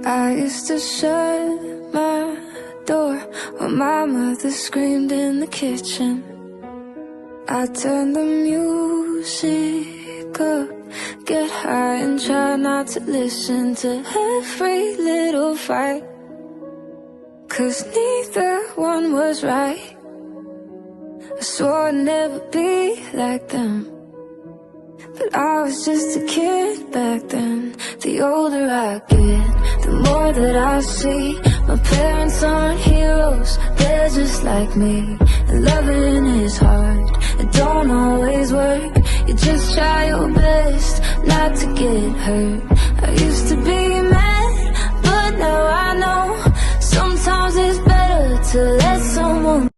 I used to shut my door when my mother screamed in the kitchen. I turned the music up, get high and try not to listen to every little fight, 'cause neither one was right. I swore I'd never be like them, but I was just a kid back then. The older I get, the more that I see my parents aren't heroes, they're just like me. And loving is hard, it don't always work. You just try your best not to get hurt. I used to be mad, but now I know sometimes it's better to let someone